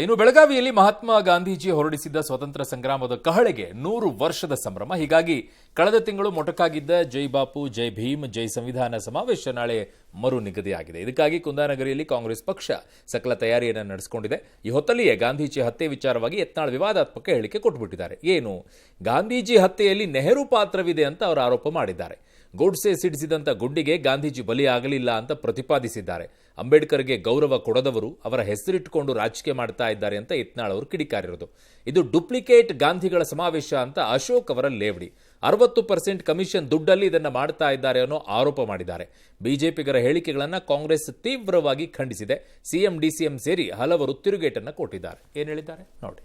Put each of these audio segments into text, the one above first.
ಇನ್ನು ಬೆಳಗಾವಿಯಲ್ಲಿ ಮಹಾತ್ಮ ಗಾಂಧೀಜಿ ಹೊರಡಿಸಿದ್ದ ಸ್ವತಂತ್ರ ಸಂಗ್ರಾಮದ ಕಹಳೆಗೆ 100 ವರ್ಷದ ಸಂಭ್ರಮ. ಹೀಗಾಗಿ ಕಳೆದ ತಿಂಗಳು ಮೊಟಕಾಗಿದ್ದ ಜೈ ಬಾಪು ಜೈ ಭೀಮ್ ಜೈ ಸಂವಿಧಾನ ಸಮಾವೇಶ ನಾಳೆ ಮರು ನಿಗದಿಯಾಗಿದೆ. ಇದಕ್ಕಾಗಿ ಕುಂದಾನಗರಿಯಲ್ಲಿ ಕಾಂಗ್ರೆಸ್ ಪಕ್ಷ ಸಕಲ ತಯಾರಿಯನ್ನು ನಡೆಸಿಕೊಂಡಿದೆ. ಈ ಹೊತ್ತಲ್ಲಿಯೇ ಗಾಂಧೀಜಿ ಹತ್ಯೆ ವಿಚಾರವಾಗಿ ಯತ್ನಾಳ್ ವಿವಾದಾತ್ಮಕ ಹೇಳಿಕೆ ಕೊಟ್ಟುಬಿಟ್ಟಿದ್ದಾರೆ. ಏನು ಗಾಂಧೀಜಿ ಹತ್ಯೆಯಲ್ಲಿ ನೆಹರು ಪಾತ್ರವಿದೆ ಅಂತ ಅವರು ಆರೋಪ ಮಾಡಿದ್ದಾರೆ. ಗೋಡ್ಸೆ ಸಿಡಿಸಿದಂಥ ಗುಂಡಿಗೆ ಗಾಂಧೀಜಿ ಬಲಿಯಾಗಲಿಲ್ಲ ಅಂತ ಪ್ರತಿಪಾದಿಸಿದ್ದಾರೆ. ಅಂಬೇಡ್ಕರ್ಗೆ ಗೌರವ ಕೊಡದವರು ಅವರ ಹೆಸರಿಟ್ಟುಕೊಂಡು ರಾಜಕೀಯ ಮಾಡ್ತಾ ಇದ್ದಾರೆ ಅಂತ ಯತ್ನಾಳ್ ಅವರು ಕಿಡಿಕಾರಿರೋದು. ಇದು ಡುಪ್ಲಿಕೇಟ್ ಗಾಂಧಿಗಳ ಸಮಾವೇಶ ಅಂತ ಅಶೋಕ್ ಅವರ ಲೇವಡಿ. 60% ಕಮಿಷನ್ ದುಡ್ಡಲ್ಲಿ ಇದನ್ನು ಮಾಡ್ತಾ ಇದ್ದಾರೆ ಅನ್ನೋ ಆರೋಪ ಮಾಡಿದ್ದಾರೆ. ಬಿಜೆಪಿಗರ ಹೇಳಿಕೆಗಳನ್ನು ಕಾಂಗ್ರೆಸ್ ತೀವ್ರವಾಗಿ ಖಂಡಿಸಿದೆ. ಸಿಎಂ ಡಿಸಿಎಂ ಸೇರಿ ಹಲವರು ತಿರುಗೇಟನ್ನು ಕೊಟ್ಟಿದ್ದಾರೆ. ಏನು ಹೇಳಿದ್ದಾರೆ ನೋಡಿ.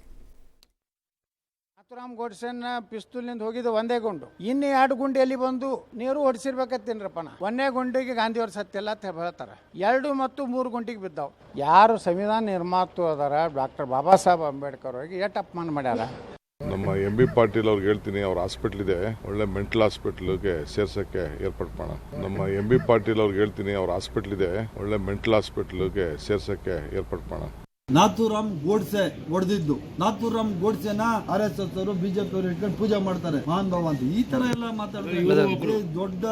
ನಾಥೂರಾಮ್ ಗೋಡ್ಸೆನ ಪಿಸ್ತೂಲ್ನಿಂದ ಹೋಗಿದ್ದು ಒಂದೇ ಗುಂಡು, ಇನ್ನು 2 ಗುಂಡು ಎಲ್ಲಿ ಬಂದು ನೀರು ಹೊಡಿಸಿರ್ಬೇಕತ್ತೇನ್ರಪ್ಪ. ಒಂದೇ ಗುಂಡಿಗೆ ಗಾಂಧಿಯವ್ರ ಸತ್ಯಲ್ಲ ಅಂತ ಹೇಳ್ತಾರೆ. 2 ಮತ್ತು 3 ಗುಂಡಿಗೆ ಬಿದ್ದಾವ್. ಯಾರು ಸಂವಿಧಾನ ನಿರ್ಮಾತು ಅದಾರ ಡಾಕ್ಟರ್ ಬಾಬಾ ಸಾಹೇಬ್ ಅಂಬೇಡ್ಕರ್ ಅವ್ರಿಗೆ ಎಷ್ಟು ಅಪಮಾನ ಮಾಡ್ಯಾರ. ನಮ್ಮ ಎಂ ಬಿ ಪಾಟೀಲ್ ಅವ್ರಿಗೆ ಹೇಳ್ತೀನಿ, ಅವ್ರ ಹಾಸ್ಪಿಟ್ಲ್ ಇದೆ, ಒಳ್ಳೆ ಮೆಂಟಲ್ ಹಾಸ್ಪಿಟ್ಲ್ಗೆ ಸೇರ್ಸಕ್ಕೆ ಏರ್ಪಾಡು ಮಾಡೋಣ. ನಮ್ಮ ಎಂ ಬಿ ಪಾಟೀಲ್ ಅವ್ರಿಗೆ ಹೇಳ್ತೀನಿ, ಅವ್ರ ಹಾಸ್ಪಿಟ್ಲ್ ಇದೆ, ಒಳ್ಳೆ ಮೆಂಟಲ್ ಹಾಸ್ಪಿಟ್ಲ್ಗೆ ಸೇರ್ಸಕ್ಕೆ ಏರ್ಪಾಡು ಮಾಡೋಣ. ನಾಥೂರಾಮ್ ಗೋಡ್ಸೆ ಹೊಡೆದಿದ್ದು, ನಾಥೂರಾಮ್ ಗೋಡ್ಸೆನ RSS ಅವರು ಬಿಜೆಪಿ ಅವರು ಇಟ್ಕೊಂಡು ಪೂಜೆ ಮಾಡ್ತಾರೆ ಮಹಾನ್ ಭಾವ ಅಂತ. ಈ ತರ ಎಲ್ಲ ಮಾತಾಡಿದ್ರೆ ದೊಡ್ಡ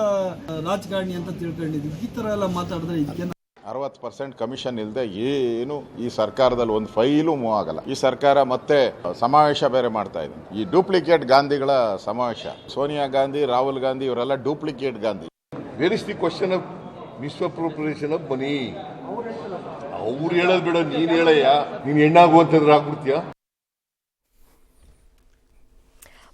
ರಾಜಕಾರಣಿ ಅಂತ ತಿಳ್ಕೊಂಡಿದ್ವಿ. ಈ ತರ ಎಲ್ಲ ಮಾತಾಡಿದ್ರೆ ಇದಕ್ಕೆ 60% ಕಮಿಷನ್ ಇಲ್ಲದೆ ಏನು ಈ ಸರ್ಕಾರದಲ್ಲಿ ಒಂದು ಫೈಲು ಮೂವ್ ಆಗಲ್ಲ. ಈ ಸರ್ಕಾರ ಮತ್ತೆ ಸಮಾವೇಶ ಬೇರೆ ಮಾಡ್ತಾ ಇದೆ. ಈ ಡೂಪ್ಲಿಕೇಟ್ ಗಾಂಧಿಗಳ ಸಮಾವೇಶ. ಸೋನಿಯಾ ಗಾಂಧಿ, ರಾಹುಲ್ ಗಾಂಧಿ ಇವರೆಲ್ಲ duplicate Gandhi. Where is the question of misappropriation of money? ಅವ್ರು ಹೇಳೋದು ಬೇಡ, ನೀನ್ ಹೇಳಯ್ಯ, ನೀನ್ ಹೆಣ್ಣಾಗುವಂತಂದ್ರೆ ಆಗ್ಬಿಡ್ತೀಯ.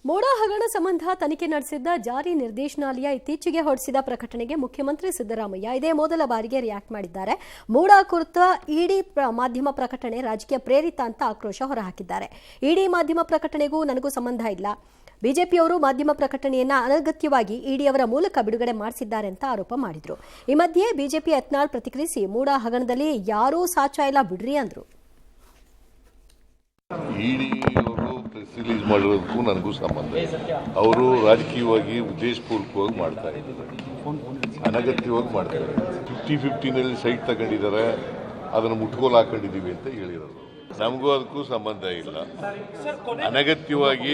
ಮೋಡಾ ಹಗರಣ ಸಂಬಂಧ ತನಿಖೆ ನಡೆಸಿದ್ದ ಜಾರಿ ನಿರ್ದೇಶನಾಲಯ ಇತ್ತೀಚೆಗೆ ಹೊರಡಿಸಿದ ಪ್ರಕಟಣೆಗೆ ಮುಖ್ಯಮಂತ್ರಿ ಸಿದ್ದರಾಮಯ್ಯ ಇದೇ ಮೊದಲ ಬಾರಿಗೆ ರಿಯಾಕ್ಟ್ ಮಾಡಿದ್ದಾರೆ. ಮೋಡಾ ಕುರಿತ ಇಡಿ ಮಾಧ್ಯಮ ಪ್ರಕಟಣೆ ರಾಜಕೀಯ ಪ್ರೇರಿತ ಅಂತ ಆಕ್ರೋಶ ಹೊರಹಾಕಿದ್ದಾರೆ. ಇಡಿ ಮಾಧ್ಯಮ ಪ್ರಕಟಣೆಗೂ ನನಗೂ ಸಂಬಂಧ ಇಲ್ಲ. ಬಿಜೆಪಿಯವರು ಮಾಧ್ಯಮ ಪ್ರಕಟಣೆಯನ್ನ ಅನಗತ್ಯವಾಗಿ ಇಡಿಯವರ ಮೂಲಕ ಬಿಡುಗಡೆ ಮಾಡಿಸಿದ್ದಾರೆ ಅಂತ ಆರೋಪ ಮಾಡಿದ್ರು. ಈ ಮಧ್ಯೆ ಬಿಜೆಪಿ ಯತ್ನಾಳ್ ಪ್ರತಿಕ್ರಿಯಿಸಿ ಮೂಡಾ ಹಗರಣದಲ್ಲಿ ಯಾರೂ ಸಾಚಾ ಇಲ್ಲ ಬಿಡ್ರಿ ಅಂದ್ರು. ಇಡಿ ಅವರು ಪ್ರೆಸ್ ರಿಲೀಸ್ ಮಾಡಿರೋದಕ್ಕೂ ನನಗೂ ಸಂಬಂಧ. ಅವರು ರಾಜಕೀಯವಾಗಿ ಉದ್ದೇಶಪೂರ್ವಕವಾಗಿ ಮಾಡ್ತಾ ಇದ್ದಾರೆ, ಅನಗತ್ಯವಾಗಿ ಮಾಡ್ತಾರೆ. 50-50 ಸೈಟ್ ತಗೊಂಡಿದ್ದಾರೆ, ಅದನ್ನು ಮುಟ್ಕೋಲು ಹಾಕೊಂಡಿದ್ದೀವಿ ಅಂತ ಹೇಳಿರೋದು. ನಮಗೂ ಅದಕ್ಕೂ ಸಂಬಂಧ ಇಲ್ಲ. ಅನಗತ್ಯವಾಗಿ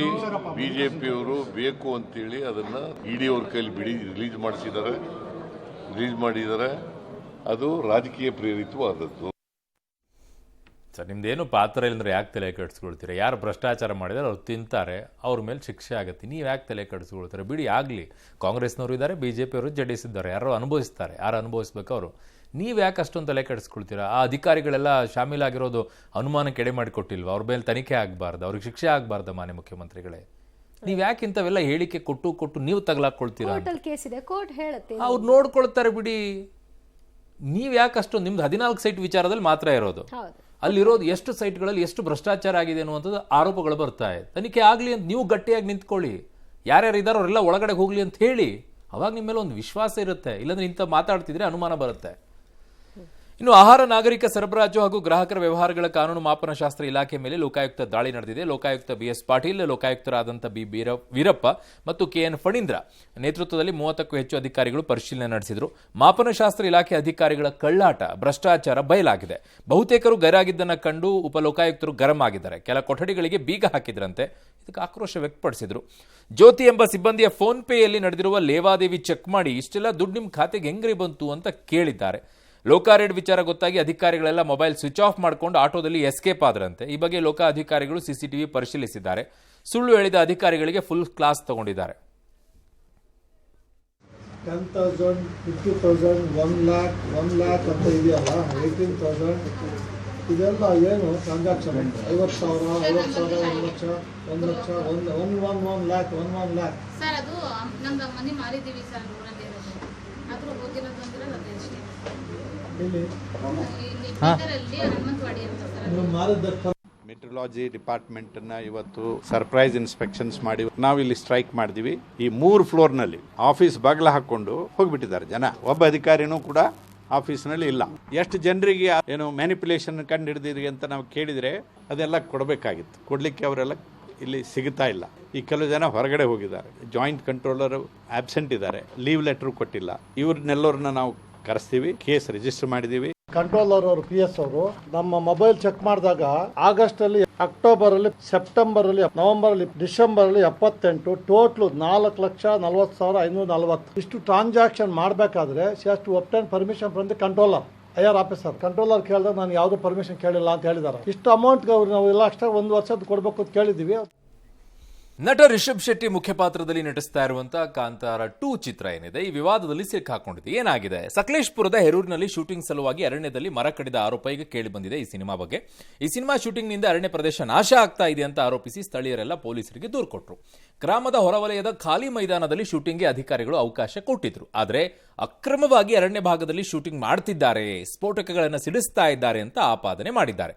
ಬಿಜೆಪಿಯವರು ಬೇಕು ಅಂತೇಳಿ ಅದನ್ನು ಇಡಿ ಅವ್ರ ಕೈಲಿ ರಿಲೀಸ್ ಮಾಡಿದ್ದಾರೆ. ಅದು ರಾಜಕೀಯ ಪ್ರೇರಿತವಾದದ್ದು. ಸರ್, ನಿಮ್ದೇನು ಪಾತ್ರ ಇಲ್ಲಂದ್ರೆ ಯಾಕೆ ತಲೆ ಕೆಡಿಸ್ಕೊಳ್ತೀರಾ? ಯಾರು ಭ್ರಷ್ಟಾಚಾರ ಮಾಡಿದರೆ ಅವ್ರು ತಿಂತಾರೆ, ಅವ್ರ ಮೇಲೆ ಶಿಕ್ಷೆ ಆಗುತ್ತೆ. ನೀವು ಯಾಕೆ ತಲೆ ಕೆಡಿಸ್ಕೊಳ್ತಾರೆ? ಬಿಡಿ, ಆಗಲಿ. ಕಾಂಗ್ರೆಸ್ನವರು ಇದ್ದಾರೆ, ಬಿಜೆಪಿಯವರು ಜೆಡಿಎಸ್ ಇದ್ದಾರೆ, ಯಾರು ಅನುಭವಿಸ್ತಾರೆ. ಯಾರು ಅನುಭವಿಸ್ಬೇಕು ಅವರು. ನೀವು ಯಾಕೆ ಅಷ್ಟೊಂದು ತಲೆ ಕೆಡಿಸ್ಕೊಳ್ತೀರಾ? ಆ ಅಧಿಕಾರಿಗಳೆಲ್ಲ ಶಾಮೀಲಾಗಿರೋದು ಅನುಮಾನಕ್ಕೆ ಎಡೆ ಮಾಡಿಕೊಟ್ಟಿಲ್ವ? ಅವ್ರ ಮೇಲೆ ತನಿಖೆ ಆಗಬಾರ್ದು, ಅವ್ರಿಗೆ ಶಿಕ್ಷೆ ಆಗಬಾರ್ದು? ಮಾನ್ಯ ಮುಖ್ಯಮಂತ್ರಿಗಳೇ, ನೀವು ಯಾಕೆ ಇಂಥವೆಲ್ಲ ಹೇಳಿಕೆ ಕೊಟ್ಟು ನೀವು ತಗಲಾಕೊಳ್ತೀರಾ? ಅವ್ರು ನೋಡ್ಕೊಳ್ತಾರೆ ಬಿಡಿ. ನೀವು ಯಾಕೆ ಅಷ್ಟೊಂದು? ನಿಮ್ದು 14 ಸೈಟ್ ವಿಚಾರದಲ್ಲಿ ಮಾತ್ರ ಇರೋದು. ಅಲ್ಲಿರೋದು ಎಷ್ಟು ಸೈಟ್ಗಳಲ್ಲಿ ಎಷ್ಟು ಭ್ರಷ್ಟಾಚಾರ ಆಗಿದೆ ಅನ್ನುವಂಥದ್ದು ಆರೋಪಗಳು ಬರ್ತಾ ಇದೆ. ತನಿಖೆ ಆಗಲಿ ಅಂತ ನೀವು ಗಟ್ಟಿಯಾಗಿ ನಿಂತ್ಕೊಳ್ಳಿ. ಯಾರ್ಯಾರು ಇದ್ದಾರೋ ಅವರೆಲ್ಲ ಒಳಗಡೆ ಹೋಗ್ಲಿ ಅಂತ ಹೇಳಿ. ಅವಾಗ ನಿಮ್ಮ ಮೇಲೆ ಒಂದು ವಿಶ್ವಾಸ ಇರುತ್ತೆ. ಇಲ್ಲಾಂದ್ರೆ ಇಂಥ ಮಾತಾಡ್ತಿದ್ರೆ ಅನುಮಾನ ಬರುತ್ತೆ. ಇನ್ನು ಆಹಾರ ನಾಗರಿಕ ಸರಬರಾಜು ಹಾಗೂ ಗ್ರಾಹಕರ ವ್ಯವಹಾರಗಳ ಕಾನೂನು ಮಾಪನಶಾಸ್ತ್ರ ಇಲಾಖೆ ಮೇಲೆ ಲೋಕಾಯುಕ್ತ ದಾಳಿ ನಡೆದಿದೆ. ಲೋಕಾಯುಕ್ತ BS ಪಾಟೀಲ್, ಲೋಕಾಯುಕ್ತರಾದಂಥ B ವೀರಪ್ಪ ಮತ್ತು KN ಫಣೀಂದ್ರ ನೇತೃತ್ವದಲ್ಲಿ 30ಕ್ಕೂ ಹೆಚ್ಚು ಅಧಿಕಾರಿಗಳು ಪರಿಶೀಲನೆ ನಡೆಸಿದರು. ಮಾಪನಶಾಸ್ತ್ರ ಇಲಾಖೆ ಅಧಿಕಾರಿಗಳ ಕಳ್ಳಾಟ, ಭ್ರಷ್ಟಾಚಾರ ಬಯಲಾಗಿದೆ. ಬಹುತೇಕರು ಗೈರಾಗಿದ್ದನ್ನು ಕಂಡು ಉಪಲೋಕಾಯುಕ್ತರು ಗರಂ ಆಗಿದ್ದಾರೆ. ಕೆಲ ಕೊಠಡಿಗಳಿಗೆ ಬೀಗ ಹಾಕಿದ್ರಂತೆ. ಇದಕ್ಕೆ ಆಕ್ರೋಶ ವ್ಯಕ್ತಪಡಿಸಿದ್ರು. ಜ್ಯೋತಿ ಎಂಬ ಸಿಬ್ಬಂದಿಯ ಫೋನ್ ಪೇಯಲ್ಲಿ ನಡೆದಿರುವ ಲೇವಾದೇವಿ ಚೆಕ್ ಮಾಡಿ ಇಷ್ಟೆಲ್ಲ ದುಡ್ಡು ನಿಮ್ಮ ಖಾತೆಗೆ ಹೆಂಗ್ರಿ ಬಂತು ಅಂತ ಕೇಳಿದ್ದಾರೆ. ಲೋಕಾರೆಡ್ ವಿಚಾರ ಗೊತ್ತಾಗಿ ಅಧಿಕಾರಿಗಳೆಲ್ಲ ಮೊಬೈಲ್ ಸ್ವಿಚ್ ಆಫ್ ಮಾಡಿಕೊಂಡು ಆಟೋದಲ್ಲಿ ಎಸ್ಕೇಪ್ ಆದ್ರಂತೆ. ಈ ಬಗ್ಗೆ ಲೋಕ ಅಧಿಕಾರಿಗಳು CCTV ಪರಿಶೀಲಿಸಿದ್ದಾರೆ. ಸುಳ್ಳು ಹೇಳಿದ ಅಧಿಕಾರಿಗಳಿಗೆ ಫುಲ್ ಕ್ಲಾಸ್ ತಗೊಂಡಿದ್ದಾರೆ. 10,000, 50,000, 1 lakh, 1 lakh ಅಂತ ಇದೆಯಲ್ಲ, 18,000 ಇದೆಲ್ಲ ಏನು transaction? 50,000, 50,000, 1 lakh, 1 lakh, 1 lakh. Sir, ಅದು ನಮ್ದು ಮನೆ ಮಾರಿದ್ದೀವಿ ಸರ್, ಊರಲ್ಲಿ ಆದರೂ ಗೊತ್ತಿರೋದು ಅಂದ್ರೆ ಅಷ್ಟೇ. ಮೆಟ್ರಲಾಜಿ ಡಿಪಾರ್ಟ್ಮೆಂಟನ್ನ ಇವತ್ತು ಸರ್ಪ್ರೈಸ್ ಇನ್ಸ್ಪೆಕ್ಷನ್ಸ್ ಮಾಡಿ ನಾವಿಲ್ಲಿ ಸ್ಟ್ರೈಕ್ ಮಾಡಿದ್ವಿ. ಈ 3 ಫ್ಲೋರ್ನಲ್ಲಿ ಆಫೀಸ್ ಬಾಗಿಲ ಹಾಕೊಂಡು ಹೋಗ್ಬಿಟ್ಟಿದ್ದಾರೆ ಜನ. ಒಬ್ಬ ಅಧಿಕಾರಿನೂ ಕೂಡ ಆಫೀಸ್ನಲ್ಲಿ ಇಲ್ಲ. ಎಷ್ಟು ಜನರಿಗೆ ಏನು ಮ್ಯಾನಿಪ್ಯುಲೇಷನ್ ಕಂಡು ಹಿಡಿದಿರಿ ಅಂತ ನಾವು ಕೇಳಿದರೆ ಅದೆಲ್ಲ ಕೊಡಬೇಕಾಗಿತ್ತು. ಕೊಡಲಿಕ್ಕೆ ಅವರೆಲ್ಲ ಇಲ್ಲಿ ಸಿಗ್ತಾ ಇಲ್ಲ. ಈ ಕೆಲವು ಜನ ಹೊರಗಡೆ ಹೋಗಿದ್ದಾರೆ. ಜಾಯಿಂಟ್ ಕಂಟ್ರೋಲರ್ ಆಬ್ಸೆಂಟ್ ಇದ್ದಾರೆ, ಲೀವ್ ಲೆಟರ್ ಕೊಟ್ಟಿಲ್ಲ. ಇವ್ರನ್ನೆಲ್ಲರನ್ನ ನಾವು ಕರೆಸ್ತೀವಿ, ಕೇಸ್ ರಿಜಿಸ್ಟರ್ ಮಾಡಿದ್ದೀವಿ. ಕಂಟ್ರೋಲರ್ ಅವರು PS ಅವರು ನಮ್ಮ ಮೊಬೈಲ್ ಚೆಕ್ ಮಾಡಿದಾಗ ಆಗಸ್ಟ್ ಅಲ್ಲಿ, ಅಕ್ಟೋಬರ್ ಅಲ್ಲಿ, ಸೆಪ್ಟೆಂಬರ್ ಅಲ್ಲಿ, ನವೆಂಬರ್ ಅಲ್ಲಿ, ಡಿಸೆಂಬರ್ ಅಲ್ಲಿ 78 ಟೋಟಲ್ 4,40,540 ಇಷ್ಟು ಟ್ರಾನ್ಸಾಕ್ಷನ್ ಮಾಡಬೇಕಾದ್ರೆ to obtain permission from the controller IR officer. Controller ಕೇಳಿದಾಗ ನಾನು ಯಾವ್ದು ಪರ್ಮಿಷನ್ ಕೇಳಿಲ್ಲ ಅಂತ ಹೇಳಿದ್ದಾರೆ. ಇಷ್ಟು ಅಮೌಂಟ್ ನಾವು ಎಲ್ಲ ಅಷ್ಟೇ 1 ವರ್ಷದ ಕೊಡಬೇಕು ಅಂತ ಕೇಳಿದ್ದೀವಿ. ನಟ ರಿಷಬ್ ಶೆಟ್ಟಿ ಮುಖ್ಯ ಪಾತ್ರದಲ್ಲಿ ನಟಿಸ್ತಾ ಇರುವಂತಹ ಕಾಂತಾರ 2 ಚಿತ್ರ ಏನಿದೆ, ಈ ವಿವಾದದಲ್ಲಿ ಸಿಕ್ಕಾಕೊಂಡಿದೆ. ಏನಾಗಿದೆ? ಸಕಲೇಶ್ಪುರದ ಹೆರೂರಿನಲ್ಲಿ ಶೂಟಿಂಗ್ ಸಲುವಾಗಿ ಅರಣ್ಯದಲ್ಲಿ ಮರ ಕಡಿದ ಆರೋಪ ಈಗ ಕೇಳಿ ಬಂದಿದೆ. ಈ ಸಿನಿಮಾ ಬಗ್ಗೆ, ಈ ಸಿನಿಮಾ ಶೂಟಿಂಗ್ನಿಂದ ಅರಣ್ಯ ಪ್ರದೇಶ ನಾಶ ಆಗ್ತಾ ಇದೆ ಅಂತ ಆರೋಪಿಸಿ ಸ್ಥಳೀಯರೆಲ್ಲ ಪೊಲೀಸರಿಗೆ ದೂರು ಕೊಟ್ಟರು. ಗ್ರಾಮದ ಹೊರವಲಯದ ಖಾಲಿ ಮೈದಾನದಲ್ಲಿ ಶೂಟಿಂಗ್ಗೆ ಅಧಿಕಾರಿಗಳು ಅವಕಾಶ ಕೊಟ್ಟಿದ್ರು. ಆದರೆ ಅಕ್ರಮವಾಗಿ ಅರಣ್ಯ ಭಾಗದಲ್ಲಿ ಶೂಟಿಂಗ್ ಮಾಡ್ತಿದ್ದಾರೆ, ಸ್ಫೋಟಕಗಳನ್ನು ಸಿಡಿಸ್ತಾ ಇದ್ದಾರೆ ಅಂತ ಆಪಾದನೆ ಮಾಡಿದ್ದಾರೆ.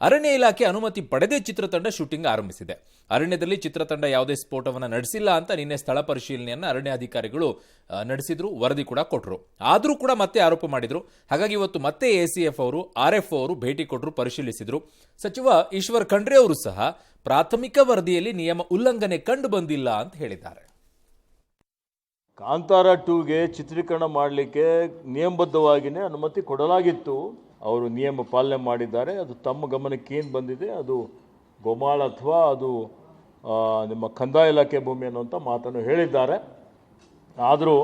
ಅರಣ್ಯ ಇಲಾಖೆ ಅನುಮತಿ ಪಡೆದೇ ಚಿತ್ರತಂಡ ಶೂಟಿಂಗ್ ಆರಂಭಿಸಿದೆ. ಅರಣ್ಯದಲ್ಲಿ ಚಿತ್ರತಂಡ ಯಾವುದೇ ಸ್ಫೋಟವನ್ನು ನಡೆಸಿಲ್ಲ ಅಂತ ನಿನ್ನೆ ಸ್ಥಳ ಪರಿಶೀಲನೆಯನ್ನು ಅರಣ್ಯ ಅಧಿಕಾರಿಗಳು ನಡೆಸಿದ್ರು, ವರದಿ ಕೂಡ ಕೊಟ್ಟರು. ಆದರೂ ಕೂಡ ಮತ್ತೆ ಆರೋಪ ಮಾಡಿದ್ರು. ಹಾಗಾಗಿ ಇವತ್ತು ಮತ್ತೆ ACF ಅವರು, RF ಅವರು ಭೇಟಿ ಕೊಟ್ಟರು, ಪರಿಶೀಲಿಸಿದ್ರು. ಸಚಿವ ಈಶ್ವರ್ ಖಂಡ್ರೆ ಅವರು ಸಹ ಪ್ರಾಥಮಿಕ ವರದಿಯಲ್ಲಿ ನಿಯಮ ಉಲ್ಲಂಘನೆ ಕಂಡು ಬಂದಿಲ್ಲ ಅಂತ ಹೇಳಿದ್ದಾರೆ. ಕಾಂತಾರ 2ಗೆ ಚಿತ್ರೀಕರಣ ಮಾಡಲಿಕ್ಕೆ ನಿಯಮಬದ್ಧವಾಗಿಯೇ ಅನುಮತಿ ಕೊಡಲಾಗಿತ್ತು. ಅವರು ನಿಯಮ ಪಾಲನೆ ಮಾಡಿದ್ದಾರೆ. ಅದು ತಮ್ಮ ಗಮನಕ್ಕೆ ಏನು ಬಂದಿದೆ, ಅದು ಗೋಮಾಳ ಅಥವಾ ಅದು ನಿಮ್ಮ ಕಂದಾಯ ಇಲಾಖೆ ಭೂಮಿ ಅನ್ನುವಂಥ ಮಾತನ್ನು ಹೇಳಿದ್ದಾರೆ. ಆದರೂ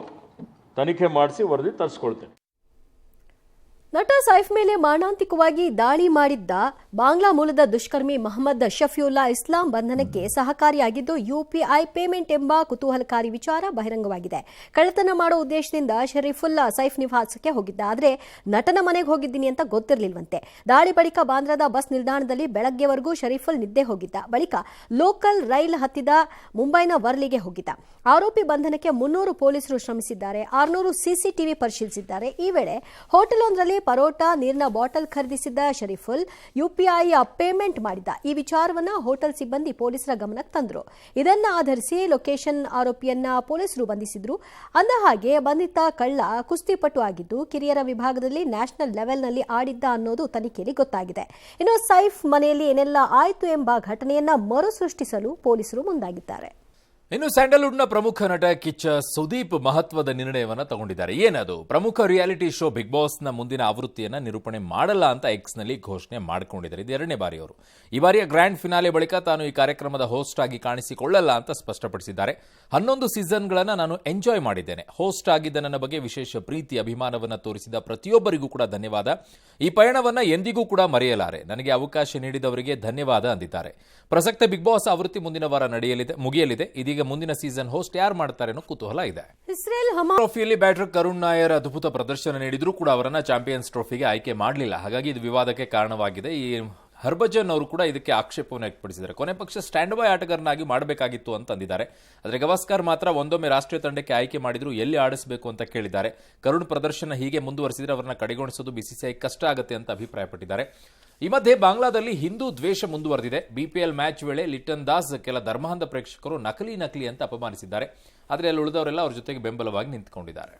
ತನಿಖೆ ಮಾಡಿಸಿ ವರದಿ ತರಿಸ್ಕೊಳ್ತೇನೆ. ನಟ ಸೈಫ್ ಮೇಲೆ ಮಾರಣಾಂತಿಕವಾಗಿ ದಾಳಿ ಮಾಡಿದ್ದ ಬಾಂಗ್ಲಾ ಮೂಲದ ದುಷ್ಕರ್ಮಿ ಮೊಹಮ್ಮದ್ ಶಫಿಯುಲ್ಲಾ ಇಸ್ಲಾಂ ಬಂಧನಕ್ಕೆ ಸಹಕಾರಿಯಾಗಿದ್ದು UPI ಪೇಮೆಂಟ್ ಎಂಬ ಕುತೂಹಲಕಾರಿ ವಿಚಾರ ಬಹಿರಂಗವಾಗಿದೆ. ಕಳ್ಳತನ ಮಾಡೋ ಉದ್ದೇಶದಿಂದ ಶರೀಫುಲ್ಲಾ ಸೈಫ್ ನಿವಾಸಕ್ಕೆ ಹೋಗಿದ್ದ. ಆದರೆ ನಟನ ಮನೆಗೆ ಹೋಗಿದ್ದೀನಿ ಅಂತ ಗೊತ್ತಿರಲಿಲ್ವಂತೆ. ದಾಳಿ ಬಳಿಕ ಬಾಂದ್ರಾದ ಬಸ್ ನಿಲ್ದಾಣದಲ್ಲಿ ಬೆಳಗ್ಗೆವರೆಗೂ ಶರೀಫುಲ್ ನಿದ್ದೆ ಹೋಗಿದ್ದ. ಬಳಿಕ ಲೋಕಲ್ ರೈಲ್ ಹತ್ತಿದ ಮುಂಬೈನ ವರ್ಲಿಗೆ ಹೋಗಿದ್ದ. ಆರೋಪಿ ಬಂಧನಕ್ಕೆ 300 ಪೊಲೀಸರು ಶ್ರಮಿಸಿದ್ದಾರೆ. 600 CCTV ಪರಿಶೀಲಿಸಿದ್ದಾರೆ. ಈ ವೇಳೆ ಹೋಟೆಲೊಂದರಲ್ಲಿ ಪರೋಟ, ನೀರಿನ ಬಾಟಲ್ ಖರೀದಿಸಿದ್ದ ಶರೀಫುಲ್ UPI ಪೇಮೆಂಟ್ ಮಾಡಿದ್ದ. ಈ ವಿಚಾರವನ್ನ ಹೋಟೆಲ್ ಸಿಬ್ಬಂದಿ ಪೊಲೀಸರ ಗಮನಕ್ಕೆ ತಂದರು. ಇದನ್ನ ಆಧರಿಸಿ ಲೊಕೇಶನ್ ಆರೋಪಿಯನ್ನ ಪೊಲೀಸರು ಬಂಧಿಸಿದ್ರು. ಅಂದಹಾಗೆ ಬಂಧಿತ ಕಳ್ಳ ಕುಸ್ತಿಪಟು ಆಗಿದ್ದು ಕಿರಿಯರ ವಿಭಾಗದಲ್ಲಿ ನ್ಯಾಷನಲ್ ಲೆವೆಲ್ನಲ್ಲಿ ಆಡಿದ್ದ ಅನ್ನೋದು ತನಿಖೆಯಲ್ಲಿ ಗೊತ್ತಾಗಿದೆ. ಇನ್ನು ಸೈಫ್ ಮನೆಯಲ್ಲಿ ಏನೆಲ್ಲ ಆಯಿತು ಎಂಬ ಘಟನೆಯನ್ನ ಮರುಸೃಷ್ಟಿಸಲು ಪೊಲೀಸರು ಮುಂದಾಗಿದ್ದಾರೆ. ಇನ್ನು ಸ್ಯಾಂಡಲ್ವುಡ್ನ ಪ್ರಮುಖ ನಟ ಕಿಚ್ಚ ಸುದೀಪ್ ಮಹತ್ವದ ನಿರ್ಣಯವನ್ನ ತಗೊಂಡಿದ್ದಾರೆ. ಏನದು? ಪ್ರಮುಖ ರಿಯಾಲಿಟಿ ಶೋ ಬಿಗ್ ಬಾಸ್ನ ಮುಂದಿನ ಆವೃತ್ತಿಯನ್ನ ನಿರೂಪಣೆ ಮಾಡಲ್ಲ ಅಂತ ಎಕ್ಸ್ನಲ್ಲಿ ಘೋಷಣೆ ಮಾಡಿಕೊಂಡಿದ್ದಾರೆ. ಇದು 2ನೇ ಬಾರಿ ಅವರು. ಈ ಬಾರಿಯ ಗ್ರ್ಯಾಂಡ್ ಫಿನಾಲೆ ಬಳಿಕ ತಾನು ಈ ಕಾರ್ಯಕ್ರಮದ ಹೋಸ್ಟ್ ಆಗಿ ಕಾಣಿಸಿಕೊಳ್ಳಲ್ಲ ಅಂತ ಸ್ಪಷ್ಟಪಡಿಸಿದ್ದಾರೆ. 11 ಸೀಸನ್ಗಳನ್ನು ನಾನು ಎಂಜಾಯ್ ಮಾಡಿದ್ದೇನೆ. ಹೋಸ್ಟ್ ಆಗಿದ್ದ ನನ್ನ ಬಗ್ಗೆ ವಿಶೇಷ ಪ್ರೀತಿ, ಅಭಿಮಾನವನ್ನು ತೋರಿಸಿದ ಪ್ರತಿಯೊಬ್ಬರಿಗೂ ಕೂಡ ಧನ್ಯವಾದ. ಈ ಪಯಣವನ್ನ ಎಂದಿಗೂ ಕೂಡ ಮರೆಯಲಾರೆ. ನನಗೆ ಅವಕಾಶ ನೀಡಿದವರಿಗೆ ಧನ್ಯವಾದ ಅಂದಿದ್ದಾರೆ. ಪ್ರಸಕ್ತ ಬಿಗ್ ಬಾಸ್ ಆವೃತ್ತಿ ಮುಂದಿನ ವಾರ ಮುಗಿಯಲಿದೆ. ಇದೀಗ ಮುಂದಿನ ಸೀಸನ್ ಹೋಸ್ಟ್ ಯಾರು ಮಾಡ್ತಾರೆ ಅನ್ನೋ ಕುತೂಹಲ ಇದೆ. ಇಸ್ರೇಲ್ ಟ್ರೋಫಿಯಲ್ಲಿ ಬ್ಯಾಟರ್ ಕರುಣ್ ನಾಯರ್ ಅದ್ಭುತ ಪ್ರದರ್ಶನ ನೀಡಿದ್ರು ಕೂಡ ಅವರನ್ನ ಚಾಂಪಿಯನ್ಸ್ ಟ್ರೋಫಿಗೆ ಆಯ್ಕೆ ಮಾಡಲಿಲ್ಲ. ಹಾಗಾಗಿ ಇದು ವಿವಾದಕ್ಕೆ ಕಾರಣವಾಗಿದೆ. ಈ ಹರ್ಭಜನ್ ಅವರು ಕೂಡ ಇದಕ್ಕೆ ಆಕ್ಷೇಪವನ್ನು ವ್ಯಕ್ತಪಡಿಸಿದ್ದಾರೆ. ಕೊನೆ ಪಕ್ಷ ಸ್ಟ್ಯಾಂಡ್ ಬೈ ಆಟಗಾರನಾಗಿ ಮಾಡಬೇಕಾಗಿತ್ತು ಅಂತ ಅಂದಿದ್ದಾರೆ. ಆದರೆ ಗವಾಸ್ಕರ್ ಮಾತ್ರ ಒಂದೊಮ್ಮೆ ರಾಷ್ಟ್ರೀಯ ತಂಡಕ್ಕೆ ಆಯ್ಕೆ ಮಾಡಿದ್ರು, ಎಲ್ಲಿ ಆಡಿಸಬೇಕು ಅಂತ ಕೇಳಿದ್ದಾರೆ. ಕರುಣ್ ಪ್ರದರ್ಶನ ಹೀಗೆ ಮುಂದುವರೆಸಿದ್ರೆ ಅವರನ್ನ ಕಡೆಗಣಿಸೋದು BCCI ಕಷ್ಟ ಆಗುತ್ತೆ ಅಂತ ಅಭಿಪ್ರಾಯಪಟ್ಟಿದ್ದಾರೆ. ಈ ಮಧ್ಯೆ ಬಾಂಗ್ಲಾದಲ್ಲಿ ಹಿಂದೂ ದ್ವೇಷ ಮುಂದುವರೆದಿದೆ. BPL ಮ್ಯಾಚ್ ವೇಳೆ ಲಿಟನ್ ದಾಸ್ ಕೆಲ ಧರ್ಮಾಂಧ ಪ್ರೇಕ್ಷಕರು ನಕಲಿ ಅಂತ ಅಪಮಾನಿಸಿದ್ದಾರೆ. ಆದರೆ ಅಲ್ಲಿ ಉಳಿದವರೆಲ್ಲ ಅವರ ಜೊತೆಗೆ ಬೆಂಬಲವಾಗಿ ನಿಂತುಕೊಂಡಿದ್ದಾರೆ.